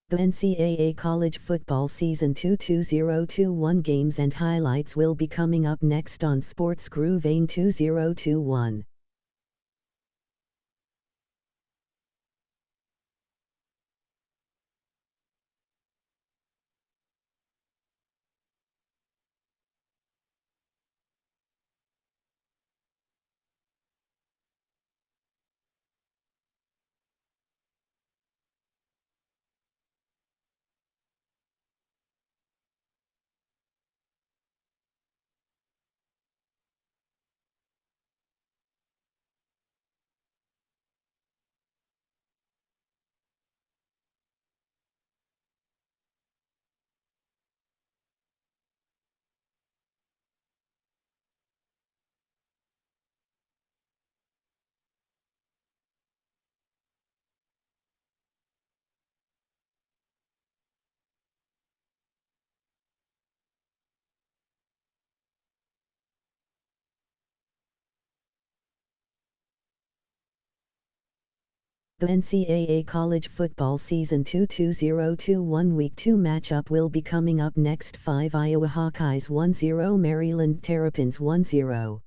The NCAA College Football Season 2 2021 games and highlights will be coming up next on Sports Groove AIM 2021. The NCAA College Football Season 2 2021 Week 2 matchup will be coming up next. 5 Iowa Hawkeyes 1-0 Maryland Terrapins 1-0.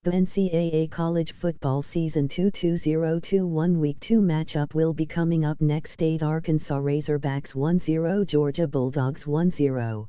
The NCAA College Football Season 2 2021 Week 2 matchup will be coming up next. 8 Arkansas Razorbacks 1-0 Georgia Bulldogs 1-0.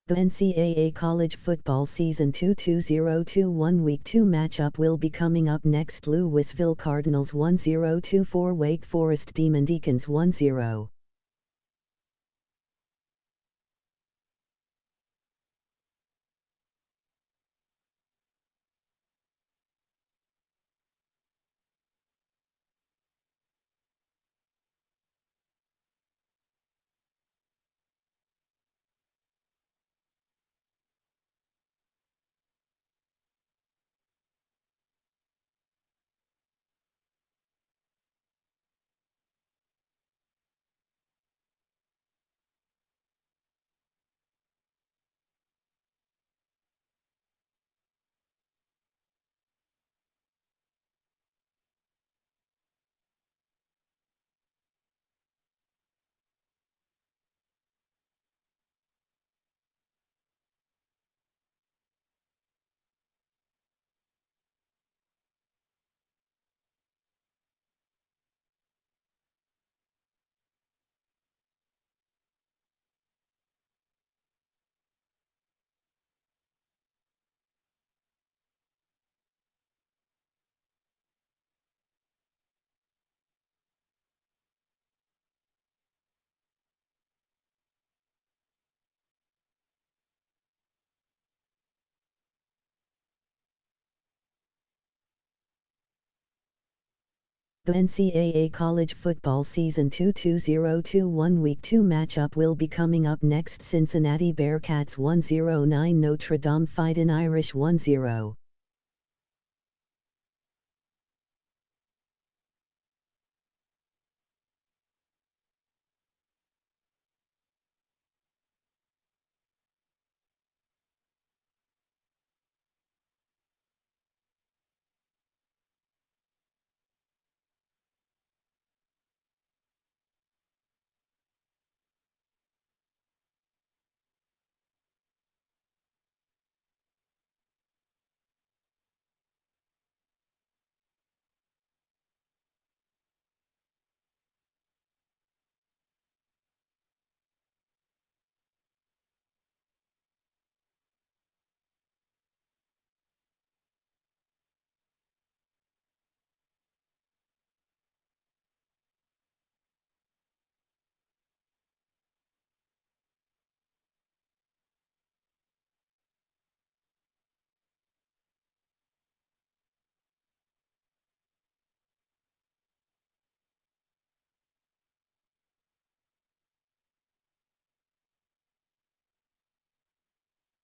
The NCAA College Football Season 2 2021 Week 2 matchup will be coming up next. Louisville Cardinals 1-0 4 Wake Forest Demon Deacons 1-0. The NCAA College Football Season 2-2021 Week 2 matchup will be coming up next. Cincinnati Bearcats 1-0-9 Notre Dame Fightin' Irish 1-0.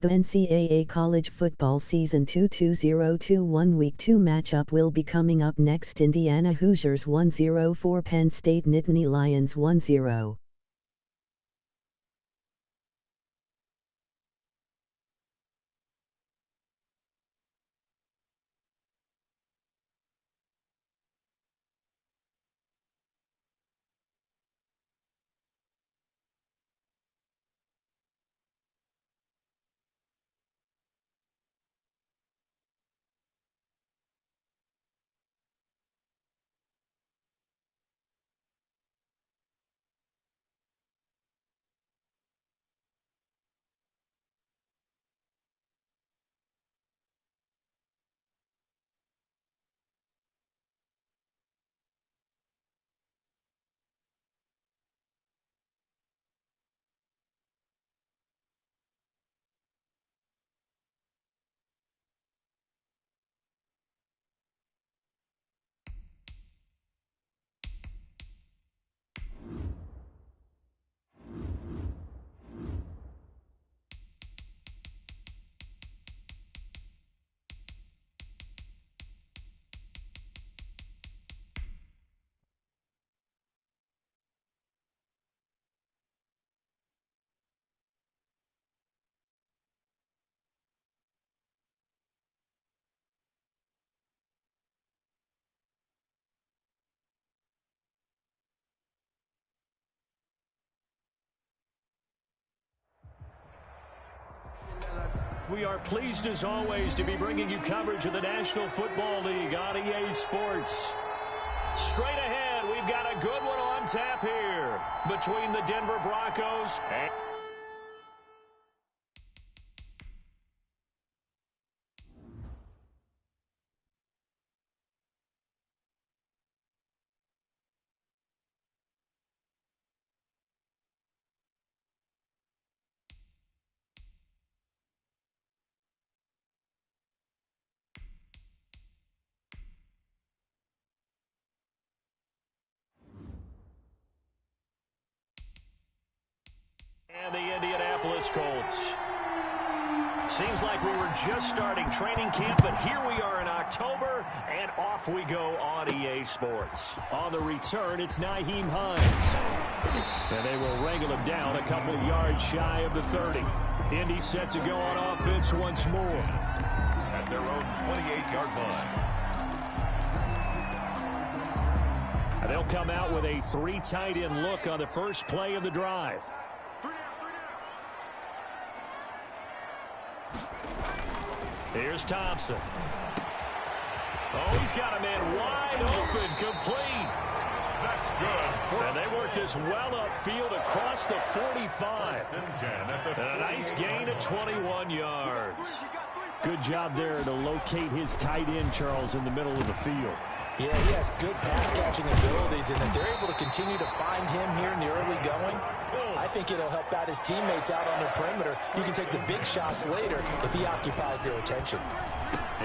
The NCAA College Football Season 2-2021 Week 2 matchup will be coming up next. Indiana Hoosiers 1-0 Penn State Nittany Lions 1-0. We are pleased as always to be bringing you coverage of the National Football League on EA Sports. Straight ahead, we've got a good one on tap here between the Denver Broncos and the Indianapolis Colts. Seems like we were just starting training camp, but here we are in October, and off we go on EA Sports. On the return, it's Nyheim Hines. And they will wrangle him down a couple yards shy of the 30. Indy set to go on offense once more. At their own 28-yard line. And they'll come out with a 3 tight end look on the first play of the drive. Here's Thompson. Oh, he's got a man wide open, complete. That's good. And they work this well upfield across the 45. And a nice gain of 21 yards. Good job there to locate his tight end, Charles, in the middle of the field. Yeah, he has good pass-catching abilities, and if they're able to continue to find him here in the early going, I think it'll help out his teammates out on the perimeter. You can take the big shots later if he occupies their attention.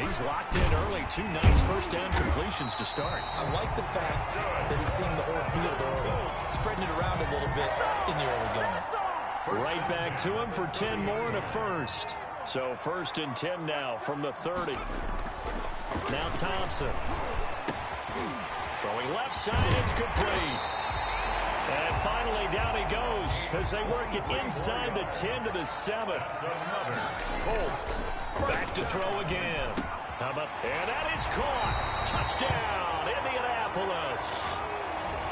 He's locked in early. 2 nice first down completions to start. I like the fact that he's seeing the whole field early, spreading it around a little bit in the early going. Right back to him for 10 more and a first. So 1st and 10 now from the 30. Now Thompson. Throwing left side, it's complete. And finally down he goes as they work it inside the 10 to the 7. Colts. Back to throw again. How about, and that is caught. Touchdown, Indianapolis.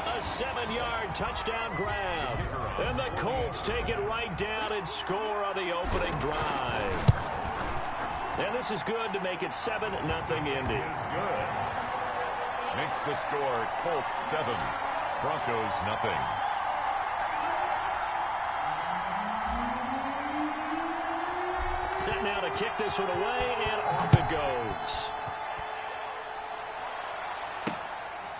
A 7-yard touchdown grab. And the Colts take it right down and score on the opening drive. And this is good to make it 7-0 Indy. Is good. Makes the score Colts 7, Broncos nothing. Set now to kick this one away, and off it goes.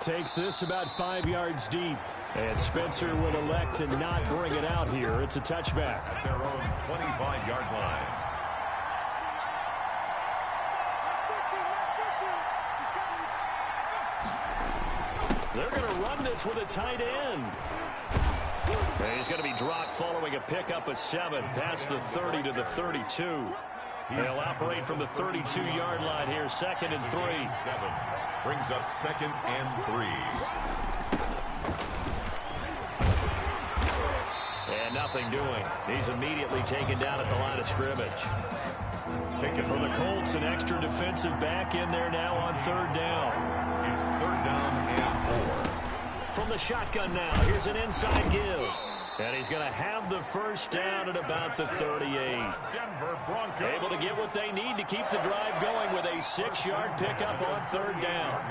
Takes this about 5 yards deep. And Spencer will elect to not bring it out here. It's a touchback. At their own 25-yard line. They're going to run this with a tight end. He's going to be dropped following a pickup of 7 past the 30 to the 32. They'll operate from the 32-yard line here, 2nd and 3. 7 brings up 2nd and 3. And nothing doing. He's immediately taken down at the line of scrimmage. For the Colts, an extra defensive back in there now on 3rd down. It's 3rd down and 4. From the shotgun now, here's an inside give. And he's going to have the first down at about the 38. Denver Broncos. Able to get what they need to keep the drive going with a 6-yard pickup on 3rd down.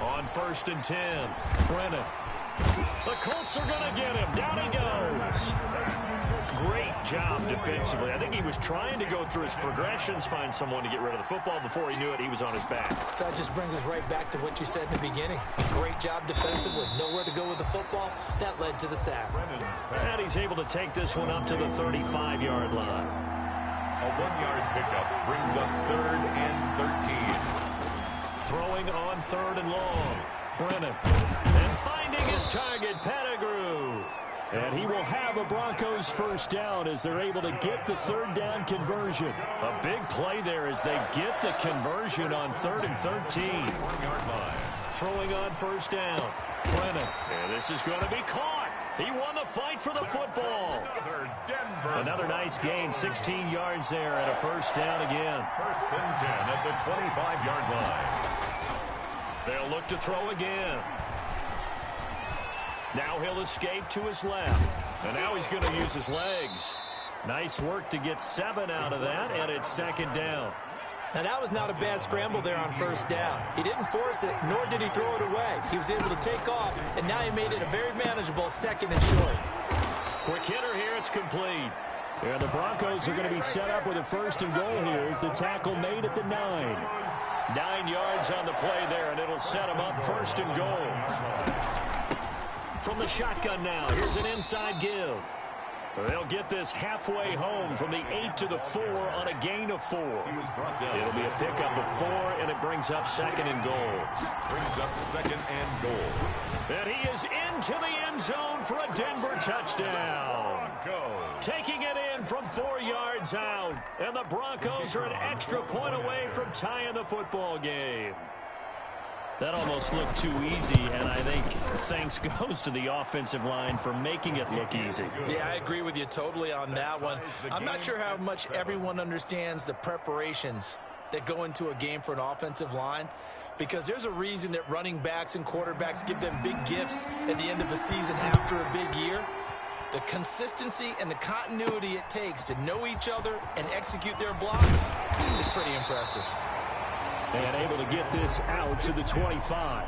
On 1st and 10, Brennan. The Colts are going to get him. Down he goes. Great job defensively. I think he was trying to go through his progressions, find someone to get rid of the football. Before he knew it, he was on his back. So that just brings us right back to what you said in the beginning. Great job defensively. Nowhere to go with the football. That led to the sack. And he's able to take this one up to the 35-yard line. A 1-yard pickup brings up 3rd and 13. Throwing on 3rd and long. Brennan. And finding his target, Pettigrew. And he will have a Broncos first down as they're able to get the 3rd down conversion. A big play there as they get the conversion on 3rd and 13. 1-yard line. Throwing on 1st down. Brennan. And this is going to be caught. He won the fight for the football. Another nice gain, 16 yards there and a first down again. 1st and 10 at the 25-yard line. They'll look to throw again. Now he'll escape to his left. And now he's going to use his legs. Nice work to get 7 out of that, and it's 2nd down. Now that was not a bad scramble there on 1st down. He didn't force it, nor did he throw it away. He was able to take off, and now he made it a very manageable 2nd and short. Quick hitter here, it's complete. And the Broncos are going to be set up with a 1st and goal here as the tackle made at the 9. 9 yards on the play there, and it'll set them up 1st and goal. From the shotgun now, here's an inside give. They'll get this halfway home from the 8 to the 4 on a gain of 4. It'll be a pickup of 4, and it brings up 2nd and goal. Brings up 2nd and goal. And he is into the end zone for a Denver touchdown. Taking it in from 4 yards out. And the Broncos are an extra point away from tying the football game. That almost looked too easy, and I think thanks goes to the offensive line for making it look easy. Yeah, I agree with you totally on that one. I'm not sure how much everyone understands the preparations that go into a game for an offensive line, because there's a reason that running backs and quarterbacks give them big gifts at the end of the season after a big year. The consistency and the continuity it takes to know each other and execute their blocks is pretty impressive. And able to get this out to the 25.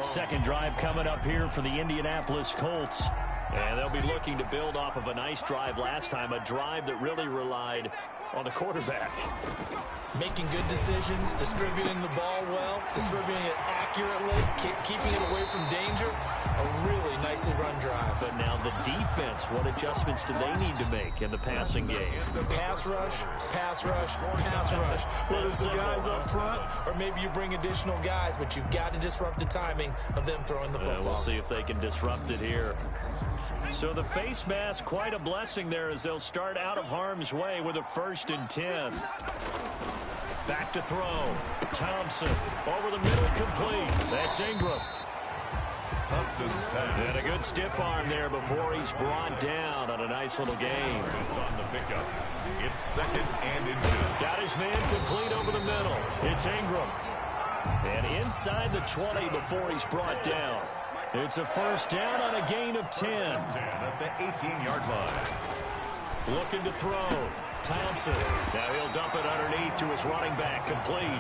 Second drive coming up here for the Indianapolis Colts. And they'll be looking to build off of a nice drive last time, a drive that really relied on the quarterback. Making good decisions, distributing the ball well, distributing it accurately, keeping it away from danger. A really nicely run drive. But now the defense, what adjustments do they need to make in the passing game? Pass rush, pass rush, pass rush. Whether it's the guys up front or maybe you bring additional guys, but you've got to disrupt the timing of them throwing the football. We'll see if they can disrupt it here. So the face mask, quite a blessing there as they'll start out of harm's way with a 1st and 10. Back to throw. Thompson over the middle, complete. That's Ingram. Thompson's pass. And a good stiff arm there before he's brought down on a nice little game. On the pickup. It's 2nd and 2. Got his man complete over the middle. It's Ingram. And inside the 20 before he's brought down. It's a 1st down on a gain of 10. 10 at the 18-yard line. Looking to throw. Thompson. Now he'll dump it underneath to his running back. Complete.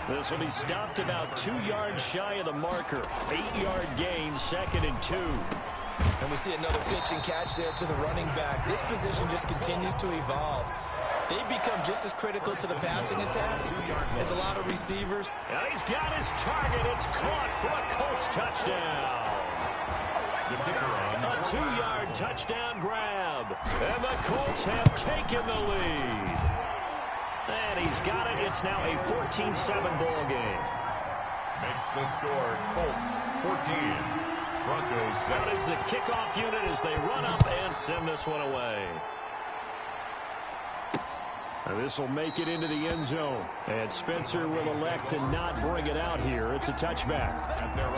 This will be stopped about 2 yards shy of the marker. 8-yard gain, 2nd and 2. And we see another pitch and catch there to the running back. This position just continues to evolve. They become just as critical to the passing attack as a lot of receivers. And he's got his target. It's caught for a Colts touchdown. A 2-yard touchdown grab. And the Colts have taken the lead. And he's got it. It's now a 14-7 ball game. Makes the score Colts 14. Broncos 7. That is the kickoff unit as they run up and send this one away. This will make it into the end zone. And Spencer will elect to not bring it out here. It's a touchback.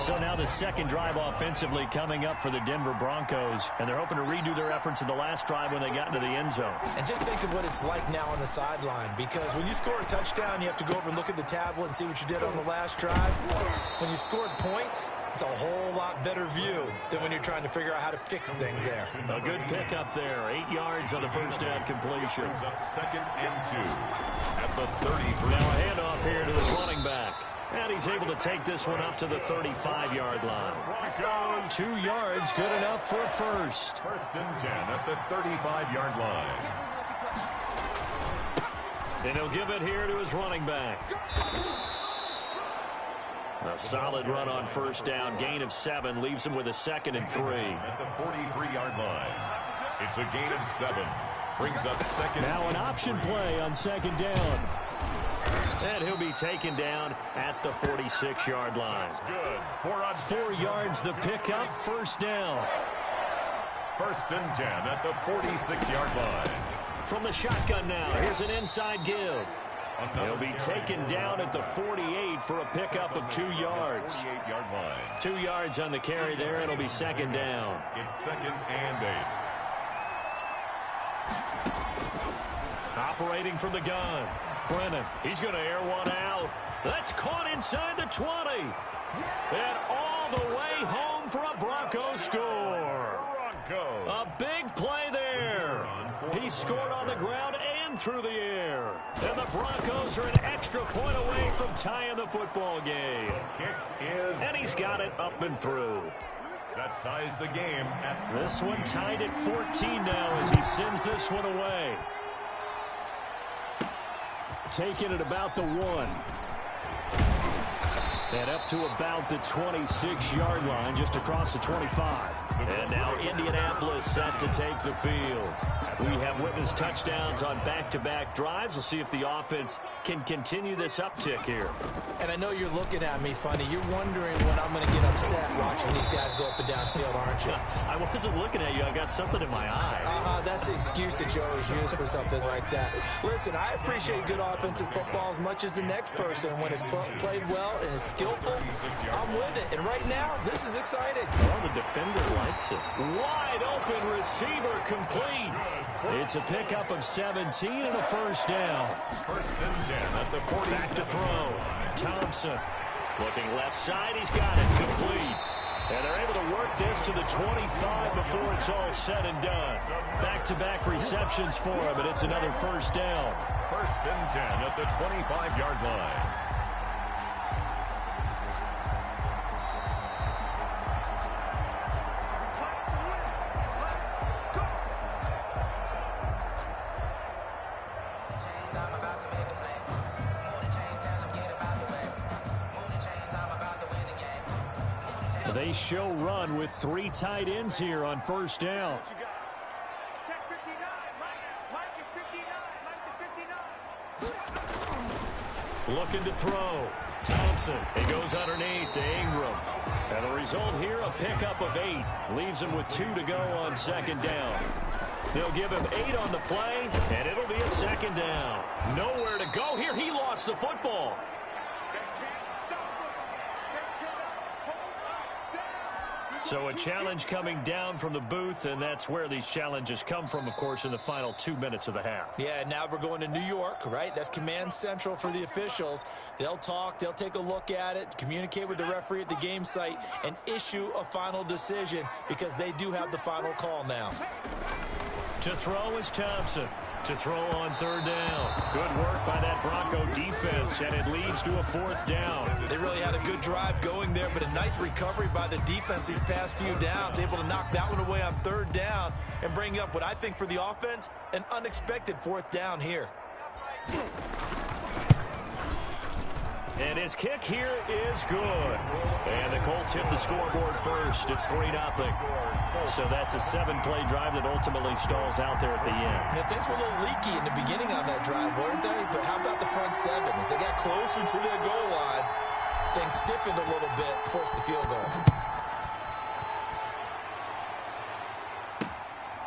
So now the second drive offensively coming up for the Denver Broncos. And they're hoping to redo their efforts in the last drive when they got into the end zone. And just think of what it's like now on the sideline. Because when you score a touchdown, you have to go over and look at the tablet and see what you did on the last drive. When you scored points, it's a whole lot better view than when you're trying to figure out how to fix things there. A good pickup there. 8 yards on the 1st down completion. Brings up 2nd and 2 at the 33. Now a handoff here to his running back. And he's able to take this one up to the 35-yard line. Broncos 2 yards, good enough for a 1st. 1st and 10 at the 35-yard line. And he'll give it here to his running back. A solid run on 1st down. Gain of 7 leaves him with a 2nd and 3. At the 43-yard line. It's a gain of 7. Brings up 2nd. Now an option play on 2nd down. And he'll be taken down at the 46-yard line. Good. 4 yards the pickup. 1st down. 1st and 10 at the 46-yard line. From the shotgun now. Here's an inside give. He'll be taken down at the 48 for a pickup of 2 yards. 48-yard line. 2 yards on the carry there. It'll be 2nd down. It's 2nd and 8. Operating from the gun. Brennan, he's going to air one out. That's caught inside the 20. And all the way home for a Broncos score. A big play there. He scored on the ground and through the air. And the Broncos are an extra point away from tying the football game. And he's got it up and through. That ties the game. This one tied at 14 now as he sends this one away. Taking it about the 1. And up to about the 26-yard line, just across the 25. And now Indianapolis set to take the field. We have witnessed touchdowns on back-to-back drives. We'll see if the offense can continue this uptick here. And I know you're looking at me funny. You're wondering when I'm going to get upset watching these guys go up and down field, aren't you? I wasn't looking at you. I got something in my eye. That's the excuse that you always use for something like that. Listen, I appreciate good offensive football as much as the next person. When it's played well and is skillful, I'm with it. And right now, this is exciting. Well, the defender likes it. Wide open receiver complete. It's a pickup of 17 and a 1st down. 1st and 10 at the 40. Back to throw. Thompson looking left side. He's got it complete. And they're able to work this to the 25 before it's all said and done. Back-to-back receptions for him, and it's another 1st down. 1st and 10 at the 25-yard line. They show run with 3 tight ends here on first down. Looking to throw. Thompson. He goes underneath to Ingram. And the result here, a pickup of 8. Leaves him with 2 to go on second down. They'll give him 8 on the play, and it'll be a second down. Nowhere to go here. He lost the football. So a challenge coming down from the booth, and that's where these challenges come from, of course, in the final 2 minutes of the half. Yeah, now we're going to New York, right? That's command central for the officials. They'll talk, they'll take a look at it, communicate with the referee at the game site, and issue a final decision because they do have the final call now. To throw is Thompson. To throw on third down. Good work by that Bronco defense, and it leads to a 4th down. They really had a good drive going there, but a nice recovery by the defense these past few downs. Able to knock that one away on third down and bring up what I think for the offense, an unexpected 4th down here. And his kick here is good. And the Colts hit the scoreboard first. It's 3-0. So that's a 7-play drive that ultimately stalls out there at the end. Yeah, things were a little leaky in the beginning on that drive, weren't they? But how about the front 7? As they got closer to the goal line, things stiffened a little bit, forced the field goal.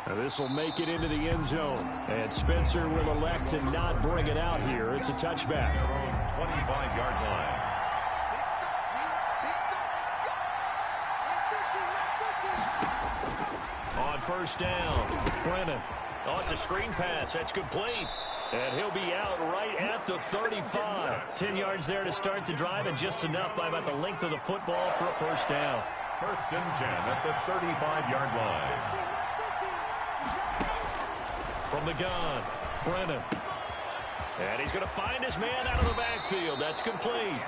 Now this will make it into the end zone. And Spencer will elect to not bring it out here. It's a touchback. 25-yard line. On first down, Brennan. Oh, it's a screen pass. That's complete. And he'll be out right at the 35. 10 yards there to start the drive, and just enough by about the length of the football for a first down. 1st and 10 at the 35-yard line. From the gun, Brennan. And he's going to find his man out of the backfield. That's complete.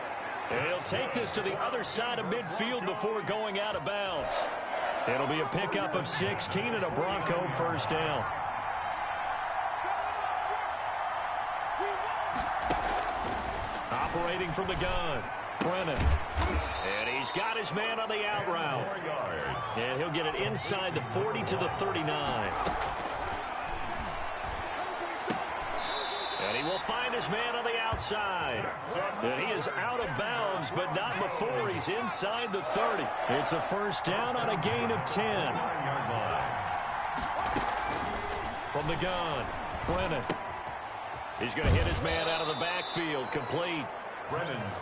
And he'll take this to the other side of midfield before going out of bounds. It'll be a pickup of 16 and a Bronco first down. Operating from the gun, Brennan. And he's got his man on the out route. And he'll get it inside the 40 to the 39. And he will find his man on the outside. And he is out of bounds, but not before he's inside the 30. It's a first down on a gain of 10. From the gun, Brennan. He's going to hit his man out of the backfield, complete.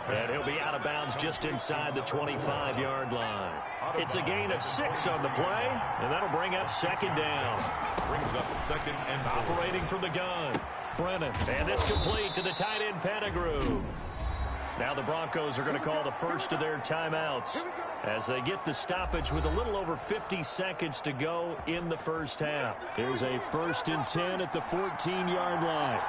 And he'll be out of bounds just inside the 25-yard line. It's a gain of 6 on the play, and that'll bring up second down. Brings up 2nd and operating from the gun, Brennan. And it's complete to the tight end, Pettigrew. Now the Broncos are going to call the first of their timeouts as they get the stoppage with a little over 50 seconds to go in the first half. Here's a 1st and 10 at the 14-yard line.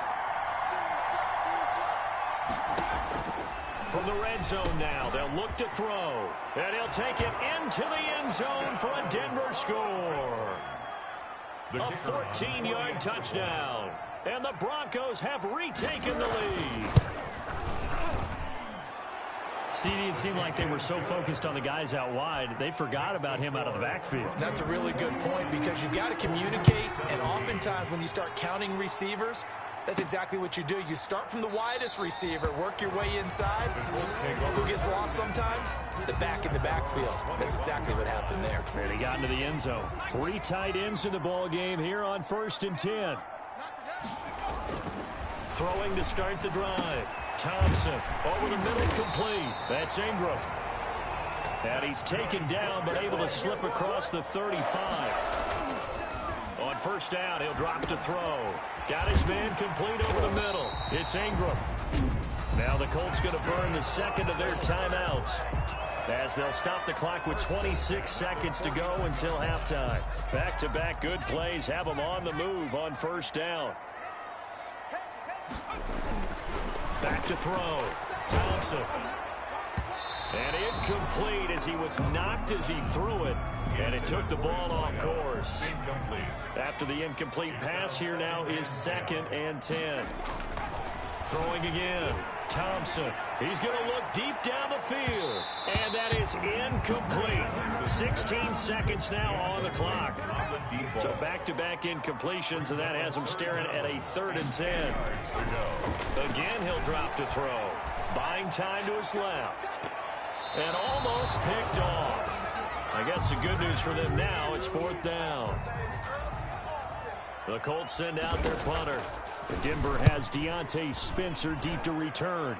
From the red zone now, they'll look to throw. And he'll take it into the end zone for a Denver score. A 14-yard touchdown. And the Broncos have retaken the lead. CD, it seemed like they were so focused on the guys out wide, they forgot about him out of the backfield. That's a really good point because you've got to communicate, and oftentimes when you start counting receivers, that's exactly what you do. You start from the widest receiver, work your way inside. Who gets lost sometimes? The back in the backfield. That's exactly what happened there. And he got into the end zone. 3 tight ends in the ball game here on 1st and 10. Throwing to start the drive. Thompson over the middle, complete. That's Ingram. And he's taken down but able to slip across the 35. On first down, he'll drop to throw. Got his man complete over the middle. It's Ingram. Now the Colts going to burn the second of their timeouts as they'll stop the clock with 26 seconds to go until halftime. Back-to-back good plays have them on the move on first down. Back to throw. Thompson. And incomplete as he was knocked as he threw it. And it took the ball off course. After the incomplete pass, here now is 2nd and 10. Throwing again. Thompson. He's going to look deep down the field. And that is incomplete. 16 seconds now on the clock. So back-to-back incompletions, and that has him staring at a 3rd and 10. Again, he'll drop to throw. Buying time to his left. And almost picked off. I guess the good news for them now, it's 4th down. The Colts send out their punter. Denver has Deontay Spencer deep to return.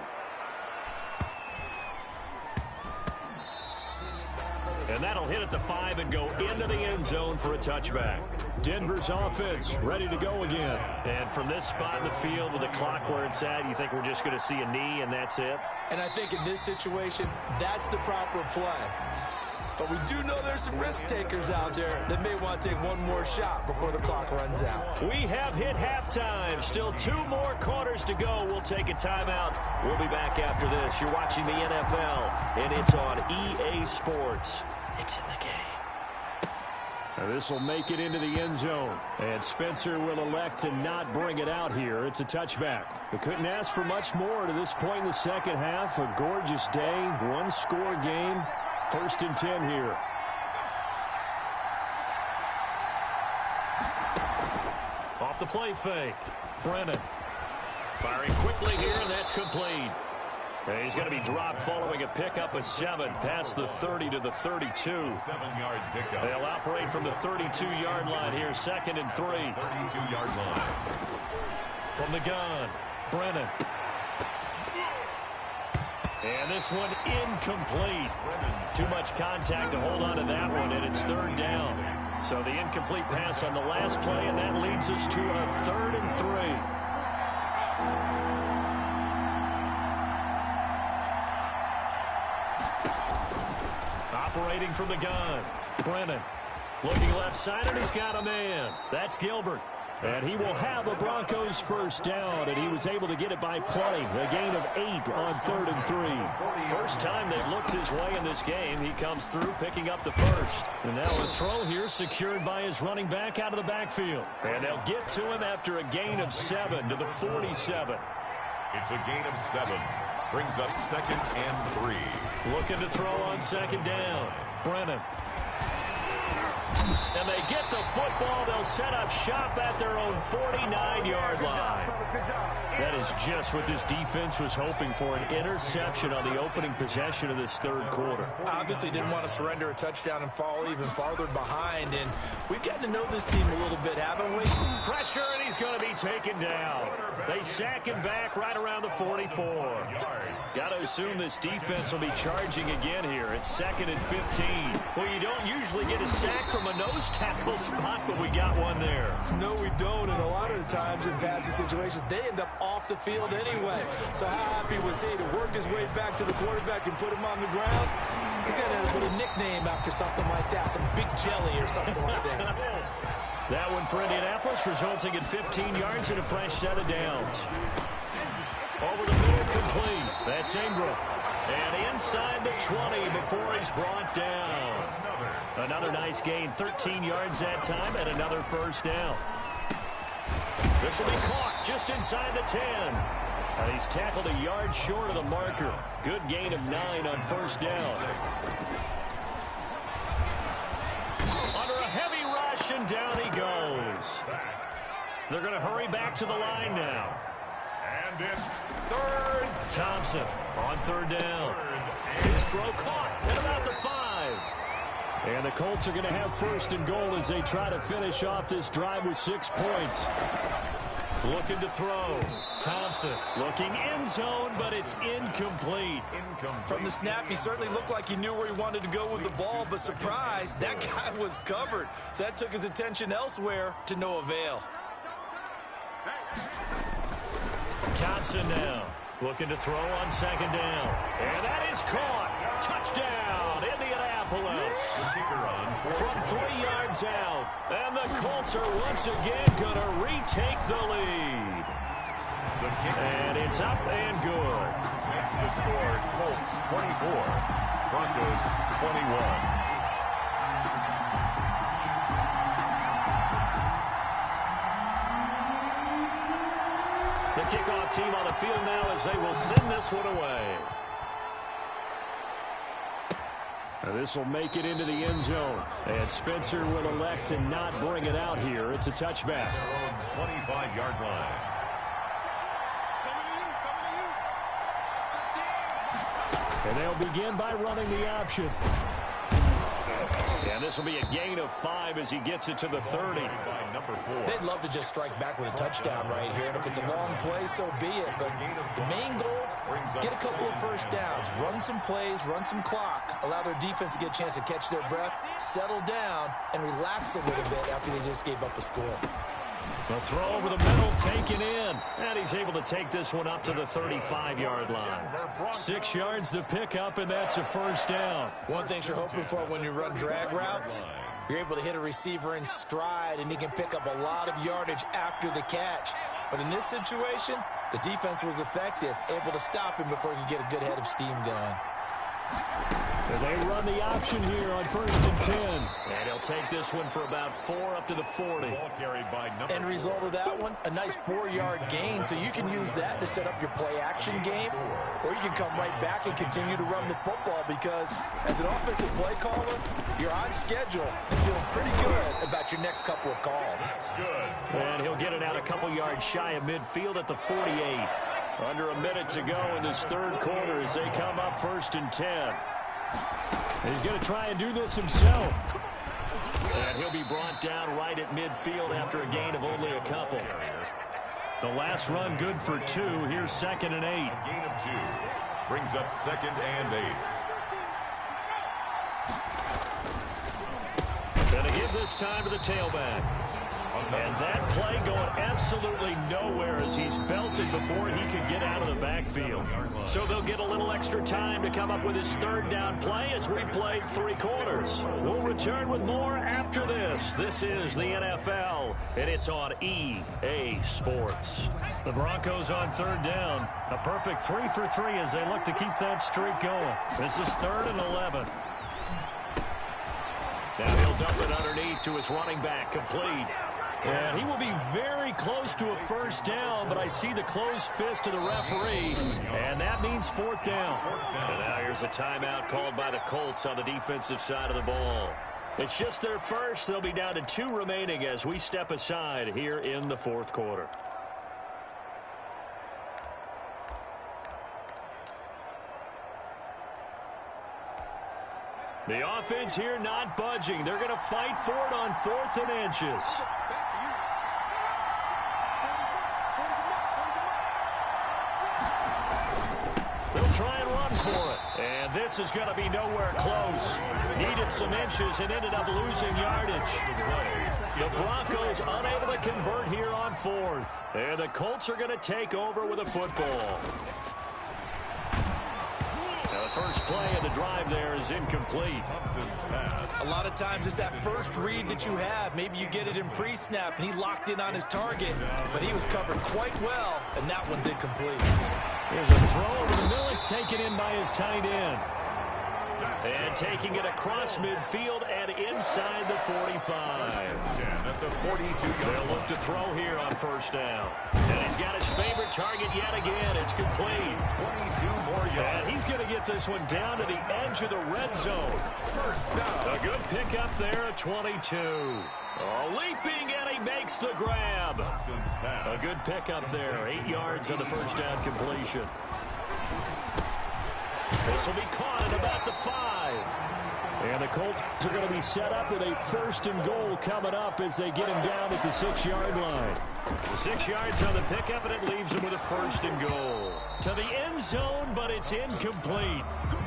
And that'll hit at the 5 and go into the end zone for a touchback. Denver's offense ready to go again. And from this spot in the field with the clock where it's at, you think we're just going to see a knee and that's it? And I think in this situation, that's the proper play. But we do know there's some risk takers out there that may want to take one more shot before the clock runs out. We have hit halftime. Still 2 more quarters to go. We'll take a timeout. We'll be back after this. You're watching the NFL, and it's on EA Sports. It's in the game. Now this will make it into the end zone. And Spencer will elect to not bring it out here. It's a touchback. We couldn't ask for much more to this point in the second half. A gorgeous day, 1-score game. 1st and 10 here. Off the play fake. Brennan. Firing quickly here, and that's complete. And he's going to be dropped following a pickup of 7 past the 30 to the 32. 7-yard pickup. They'll operate from the 32-yard line here, 2nd and 3. 32-yard line. From the gun, Brennan. And this one incomplete. Too much contact to hold on to that one, and it's 3rd down. So the incomplete pass on the last play, and that leads us to a 3rd and 3. Operating from the gun, Brennan. Looking left side, and he's got a man. That's Gilbert. And he will have a Broncos 1st down, and he was able to get it by plenty. A gain of 8 on 3rd and 3. First time they've looked his way in this game. He comes through picking up the 1st. And now a throw here secured by his running back out of the backfield. And they'll get to him after a gain of 7 to the 47. It's a gain of 7. Brings up 2nd and 3. Looking to throw on 2nd down. Brennan. And they get the football. They'll set up shop at their own 49-yard line. That is just what this defense was hoping for, an interception on the opening possession of this 3rd quarter. Obviously didn't want to surrender a touchdown and fall even farther behind. And we've gotten to know this team a little bit, haven't we? Pressure, and he's going to be taken down. They sack him back right around the 44. Got to assume this defense will be charging again here. It's 2nd and 15. Well, you don't usually get a sack from a nose tackle spot, but we got one there. No, we don't. And a lot of the times in passing situations, they end up off the field anyway. So how happy was he to work his way back to the quarterback and put him on the ground? He's got to put a nickname after something like that, some Big Jelly or something like that. That one for Indianapolis, resulting in 15 yards and a fresh set of downs. Over the middle, complete. That's Ingram. And inside the 20 before he's brought down. Another nice gain, 13 yards that time, and another 1st down. This will be caught just inside the 10. And he's tackled a yard short of the marker. Good gain of 9 on 1st down. Under a heavy rush, and down he goes. They're going to hurry back to the line now. And it's 3rd. Thompson on 3rd down. His throw caught at about the 5. And the Colts are going to have 1st and goal as they try to finish off this drive with 6 points. Looking to throw. Thompson looking end zone, but it's incomplete. From the snap, he certainly looked like he knew where he wanted to go with the ball, but surprise, that guy was covered. So that took his attention elsewhere to no avail. Thompson now looking to throw on 2nd down. And that is caught. Touchdown, Indianapolis. From 3 yards out. And the Colts are once again going to retake the lead. And it's up and good. Makes the score Colts 24, Broncos 21. The kickoff team on the field now as they will send this one away. This will make it into the end zone. And Spencer will elect to not bring it out here. It's a touchback. 25-yard line. And they'll begin by running the option. And this will be a gain of 5 as he gets it to the 30. They'd love to just strike back with a touchdown right here. And if it's a long play, so be it. But the main goal, get a couple of first downs, run some plays, run some clock, allow their defense to get a chance to catch their breath, settle down, and relax a little bit after they just gave up a score. The throw over the middle, taken in. And he's able to take this one up to the 35-yard line. 6 yards to pick up, and that's a first down. One thing you're hoping for when you run drag routes, you're able to hit a receiver in stride, and he can pick up a lot of yardage after the catch. But in this situation, the defense was effective, able to stop him before he could get a good head of steam going. And they run the option here on 1st and 10. And he'll take this one for about 4 up to the 40. End result of that one, a nice 4-yard gain. So you can use that to set up your play-action game, or you can come right back and continue to run the football because as an offensive play caller, you're on schedule and feeling pretty good about your next couple of calls. And he'll get it out a couple yards shy of midfield at the 48. Under a minute to go in this third quarter as they come up 1st and 10. He's going to try and do this himself. And he'll be brought down right at midfield after a gain of only a couple. The last run good for 2. Here's 2nd and 8. Gain of 2. Brings up 2nd and 8. Going to give this time to the tailback. And that play going absolutely nowhere as he's belted before he could get out of the backfield. So they'll get a little extra time to come up with his 3rd down play as we played 3 quarters. We'll return with more after this. This is the NFL, and it's on EA Sports. The Broncos on 3rd down. A perfect 3 for 3 as they look to keep that streak going. This is 3rd and 11. Now he'll dump it underneath to his running back, complete. And he will be very close to a first down, but I see the closed fist of the referee, and that means 4th down. And now here's a timeout called by the Colts on the defensive side of the ball. It's just their first. They'll be down to 2 remaining as we step aside here in the 4th quarter. The offense here not budging. They're going to fight for it on 4th and inches. They'll try and run for it. And this is going to be nowhere close. Needed some inches and ended up losing yardage. The Broncos unable to convert here on 4th. And the Colts are going to take over with a football. The first play of the drive there is incomplete. A lot of times it's that first read that you have. Maybe you get it in pre-snap, and he locked in on his target, but he was covered quite well, and that one's incomplete. Here's a throw over the middle. It's taken in by his tight end. And taking it across midfield and inside the 45. At the 42. They'll look to throw here on 1st down. And he's got his favorite target yet again. It's complete. 22 more yards. And he's going to get this one down to the edge of the red zone. First down. A good pickup there at 22. Leaping, and he makes the grab. A good pickup there. 8 yards on the first down completion. This will be caught at about the 5. And the Colts are going to be set up with a 1st and goal coming up as they get him down at the 6-yard line. 6 yards on the pickup, and it leaves him with a 1st and goal. To the end zone, but it's incomplete.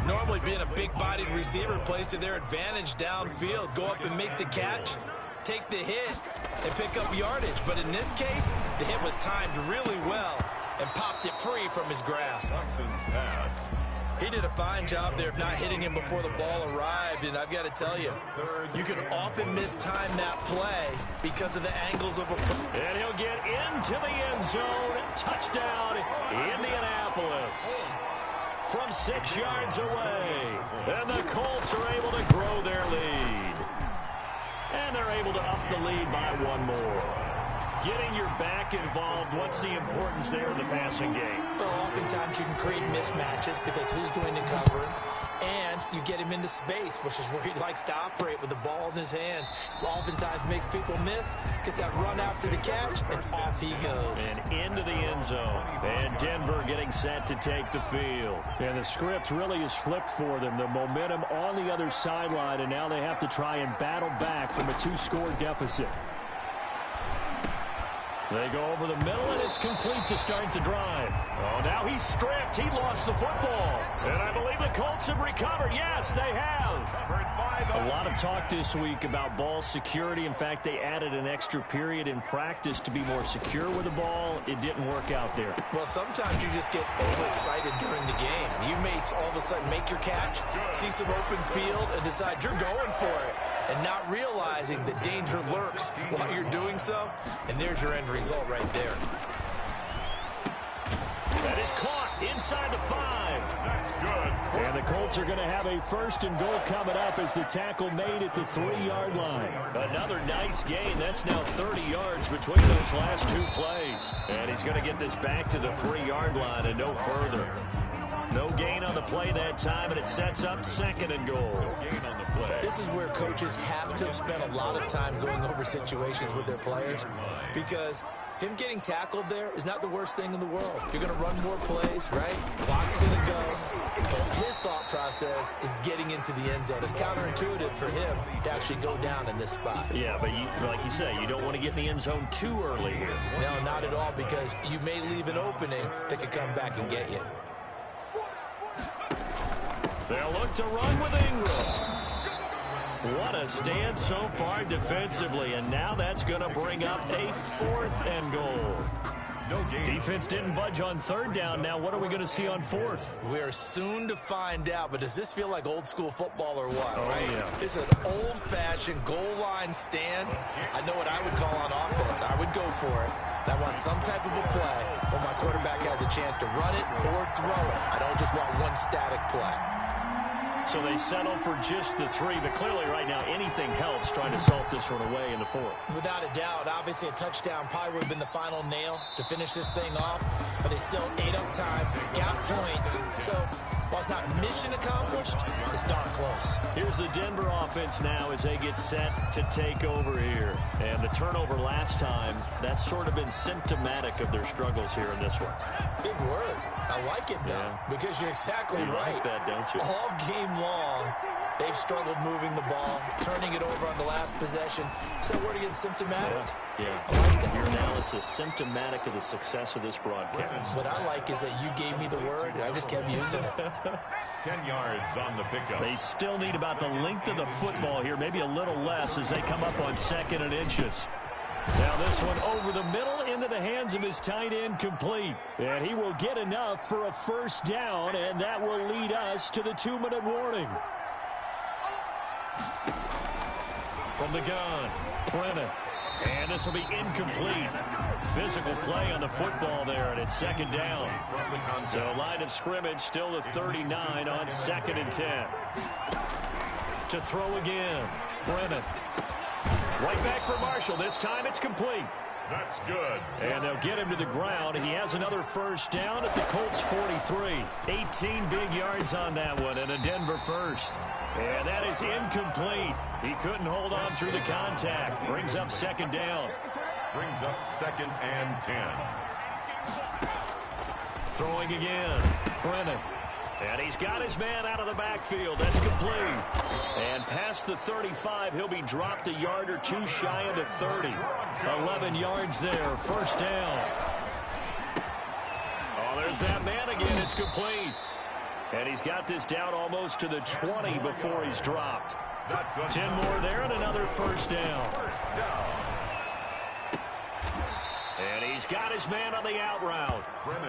Normally being a big-bodied receiver plays to their advantage downfield. Go up and make the catch, take the hit, and pick up yardage. But in this case, the hit was timed really well and popped it free from his grasp. Johnson's pass. He did a fine job there of not hitting him before the ball arrived, and I've got to tell you, you can often mistime that play because of the angles of a... And he'll get into the end zone. Touchdown, Indianapolis. From 6 yards away. And the Colts are able to grow their lead. And they're able to up the lead by 1 more. Getting your back involved, what's the importance there in the passing game? Well, oftentimes you can create mismatches because who's going to cover him, and you get him into space, which is where he likes to operate with the ball in his hands. Oftentimes makes people miss, gets that run after the catch, and off he goes. And into the end zone. And Denver getting set to take the field. And the script really is flipped for them. The momentum on the other sideline, and now they have to try and battle back from a 2-score deficit. They go over the middle, and it's complete to start the drive. Oh, now he's stripped. He lost the football. And I believe the Colts have recovered. Yes, they have. A lot of talk this week about ball security. In fact, they added an extra period in practice to be more secure with the ball. It didn't work out there. Well, sometimes you just get overexcited during the game. You may all of a sudden make your catch, see some open field, and decide you're going for it, and not realizing the danger lurks while you're doing so. And there's your end result right there. That is caught inside the 5. That's good. And the Colts are going to have a 1st and goal coming up as the tackle made at the 3-yard line. Another nice gain. That's now 30 yards between those last 2 plays. And he's going to get this back to the 3-yard line and no further. No gain on the play that time, and it sets up 2nd and goal. No gain on the play. This is where coaches have to have spent a lot of time going over situations with their players, because him getting tackled there is not the worst thing in the world. You're going to run more plays, right? Clock's going to go. But his thought process is getting into the end zone. It's counterintuitive for him to actually go down in this spot. Yeah, but like you say, you don't want to get in the end zone too early here. No, not at all, because you may leave an opening that could come back and get you. They'll look to run with Ingram. What a stand so far defensively, and now that's going to bring up a 4th and goal. No gain. Defense didn't budge on 3rd down. Now what are we going to see on 4th? We are soon to find out, but does this feel like old school football or what? Oh, right? yeah. It's an old-fashioned goal line stand. I know what I would call on offense. I would go for it. I want some type of a play where my quarterback has a chance to run it or throw it. I don't just want one static play. So they settle for just the 3, but clearly right now anything helps trying to salt this one away in the 4th. Without a doubt, obviously a touchdown probably would have been the final nail to finish this thing off, but they still ate up time, got points. So while it's not mission accomplished, it's darn close. Here's the Denver offense now as they get set to take over here. And the turnover last time, that's sort of been symptomatic of their struggles here in this one. Big word. I like it, though, because you're exactly right. Like that, don't you? All game long, they've struggled moving the ball, turning it over on the last possession. Is that word again, symptomatic? Yeah. I like that. Your analysis, symptomatic of the success of this broadcast. What I like is that you gave me the word, and I just kept using it. 10 yards on the pickup. They still need about the length of the football here, maybe a little less as they come up on 2nd and inches. Now this one over the middle into the hands of his tight end, complete. And he will get enough for a 1st down, and that will lead us to the 2-minute warning. From the gun, Brennan. And this will be incomplete. Physical play on the football there, and it's 2nd down. So line of scrimmage still the 39 on 2nd and 10. To throw again, Brennan. Right back for Marshall. This time it's complete. That's good. And they'll get him to the ground. He has another 1st down at the Colts 43. 18 big yards on that one, and a Denver 1st. And that is incomplete. He couldn't hold on through the contact. Brings up 2nd down. Brings up 2nd and 10. Throwing again. Brennan. And he's got his man out of the backfield. That's complete. And past the 35, he'll be dropped a yard or 2 shy of the 30. 11 yards there. 1st down. Oh, there's that man again. It's complete. And he's got this down almost to the 20 before he's dropped. 10 more there and another 1st down. And he's got his man on the out route.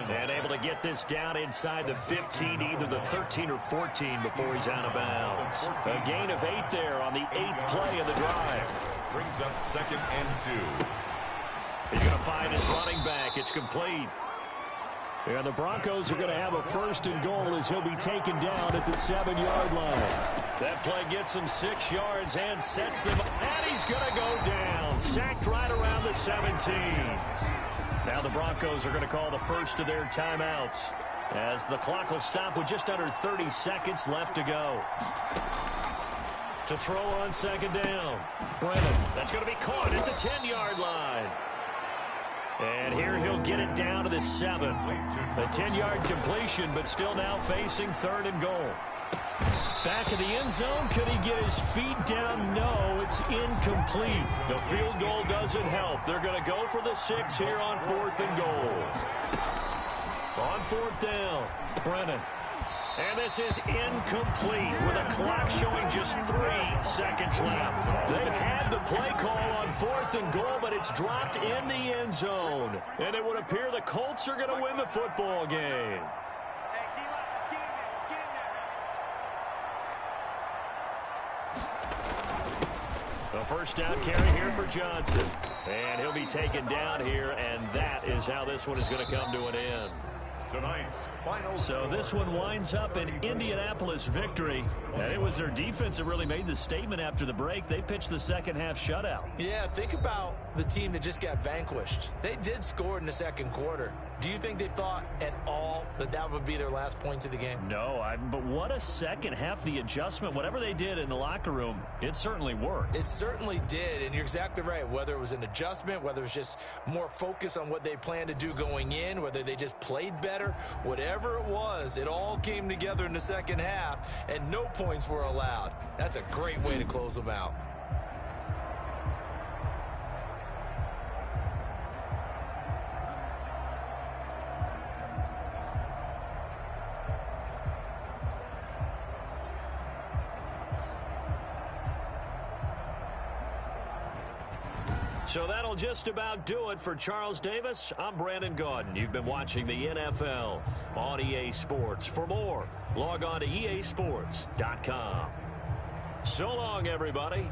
And able to get this down inside the 15, either the 13 or 14 before he's out of bounds. A gain of 8 there on the 8th play of the drive. Brings up 2nd and 2. He's going to find his running back. It's complete. And the Broncos are going to have a 1st and goal as he'll be taken down at the 7-yard line. That play gets him 6 yards and sets them, and he's going to go down. Sacked right around the 17. Now the Broncos are going to call the first of their timeouts as the clock will stop with just under 30 seconds left to go. To throw on 2nd down. Brennan, that's going to be caught at the 10-yard line. And here he'll get it down to the 7. A 10-yard completion, but still now facing 3rd and goal. Back in the end zone, could he get his feet down? No, it's incomplete. The field goal doesn't help. They're going to go for the 6 here on 4th and goal. On 4th down, Brennan. And this is incomplete with a clock showing just 3 seconds left. They had the play call on 4th and goal, but it's dropped in the end zone. And it would appear the Colts are going to win the football game. A 1st down carry here for Johnson. And he'll be taken down here, and that is how this one is going to come to an end. So this one winds up an Indianapolis victory, and it was their defense that really made the statement after the break. They pitched the second half shutout. Yeah, think about the team that just got vanquished. They did score in the 2nd quarter. Do you think they thought at all that that would be their last points of the game? No, but what a second half. The adjustment, whatever they did in the locker room, it certainly worked. It certainly did, and you're exactly right. Whether it was an adjustment, whether it was just more focus on what they planned to do going in, whether they just played better, whatever it was, it all came together in the second half, and no points were allowed. That's a great way to close them out. So that'll just about do it for Charles Davis. I'm Brandon Gaudin. You've been watching the NFL on EA Sports. For more, log on to easports.com. So long, everybody.